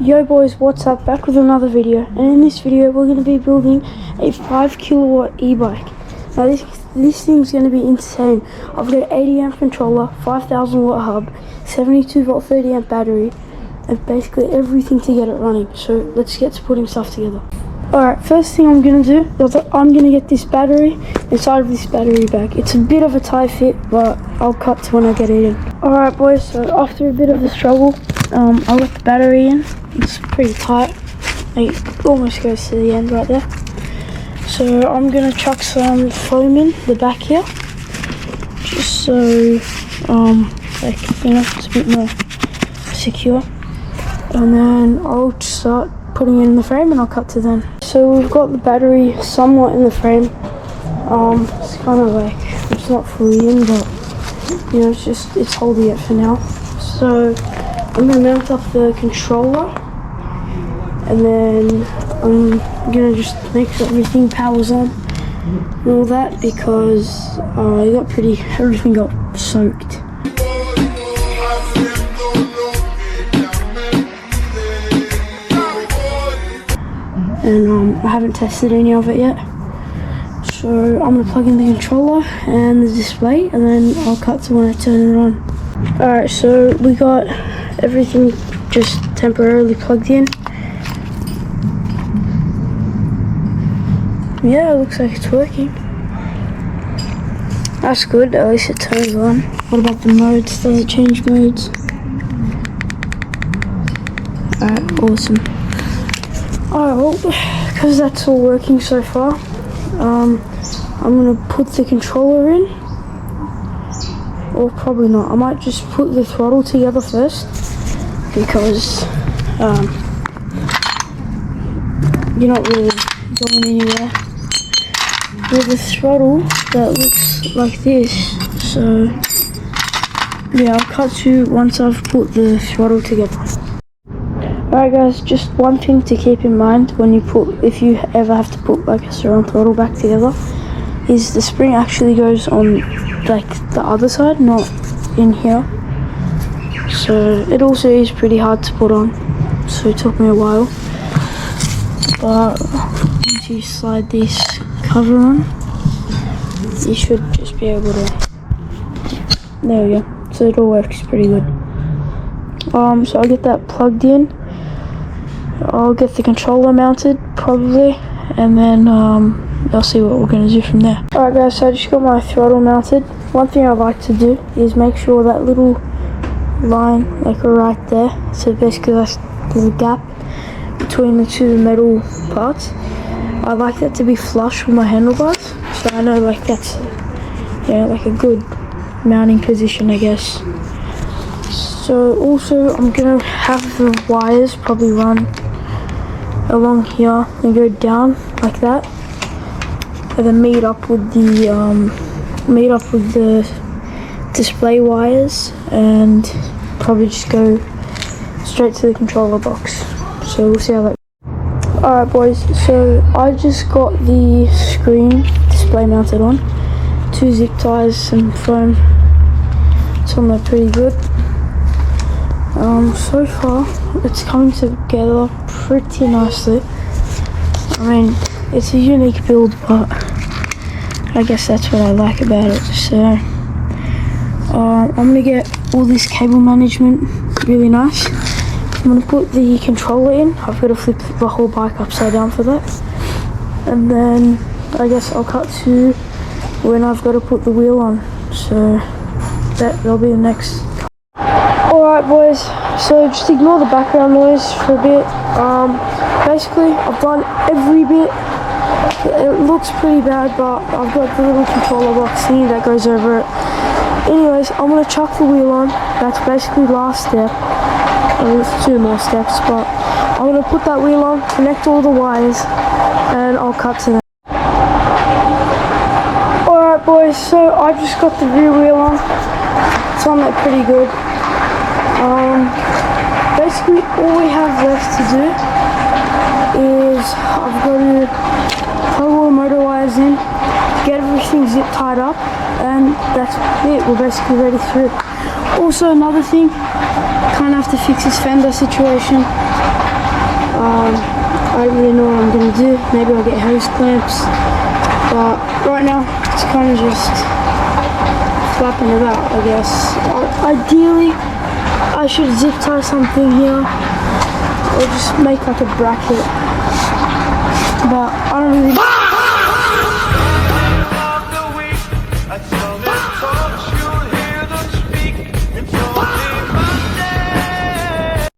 Yo boys, what's up? Back with another video, and in this video we're going to be building a 5 kilowatt e-bike. Now this thing's going to be insane. I've got an 80 amp controller, 5000 watt hub, 72 volt 30 amp battery, and basically everything to get it running. So let's get to putting stuff together. Alright, first thing I'm going to do is I'm going to get this battery inside of this battery bag. It's a bit of a tight fit, but I'll cut to when I get it in. Alright boys, so after a bit of the struggle, I got the battery in. It's pretty tight. It almost goes to the end right there. So I'm going to chuck some foam in the back here, just so it's a bit more secure. And then I'll start putting it in the frame and I'll cut to then. So we've got the battery somewhat in the frame. It's kind of like, it's not fully in, but you know, it's holding it for now. So I'm going to mount up the controller, and then I'm going to just make sure everything powers on and all that, because everything got soaked. And I haven't tested any of it yet. So I'm going to plug in the controller and the display, and then I'll cut to when I turn it on. Alright, so we got everything just temporarily plugged in. Yeah, it looks like it's working. That's good, at least it turns on. What about the modes? Does it change modes? Alright, awesome. Alright, well, because that's all working so far, I'm going to put the controller in. Or probably not. I might just put the throttle together first, because you're not really going anywhere with the throttle that looks like this. So yeah, I'll cut to once I've put the throttle together. Alright guys, just one thing to keep in mind if you ever have to put like a surround throttle back together, is the spring actually goes on like the other side, not in here. So it also is pretty hard to put on, so it took me a while. But once you slide this cover on, you should just be able to, there we go. So it all works pretty good. So I'll get that plugged in. I'll get the controller mounted probably, and then I'll see what we're going to do from there. Alright guys, so I just got my throttle mounted. One thing I like to do is make sure that little line, like right there, so basically there's a gap between the two metal parts. I like that to be flush with my handlebars, so I know like that's, like a good mounting position, I guess. So also I'm going to have the wires probably run along here and go down like that, and then meet up with the display wires, and probably just go straight to the controller box. So we'll see how that goes. Alright boys, so I just got the screen display mounted on, 2 zip ties, some foam. It's on there pretty good. So far it's coming together pretty nicely. I mean, it's a unique build, but I guess that's what I like about it. So I'm gonna get all this cable management really nice. I'm gonna put the controller in. I've got to flip the whole bike upside down for that, and then I guess I'll cut to when I've got to put the wheel on. So that'll be the next. Alright boys, so just ignore the background noise for a bit. Basically I've done every bit. It looks pretty bad, but I've got the little controller box thingy that goes over it. Anyways, I'm going to chuck the wheel on. That's basically the last step. There's 2 more steps, but I'm going to put that wheel on, connect all the wires, and I'll cut to them. Alright boys, so I just got the rear wheel on. It's on there pretty good. Basically all we have left to do is I've got to plug all the motor wires in, get everything zip tied up, and that's it. We're basically ready to rip. Also, another thing, kind of have to fix this fender situation. I don't really know what I'm going to do. Maybe I'll get hose clamps, but right now it's kind of just flapping about, I guess. Ideally, I should zip tie something here, or just make like a bracket, but I don't really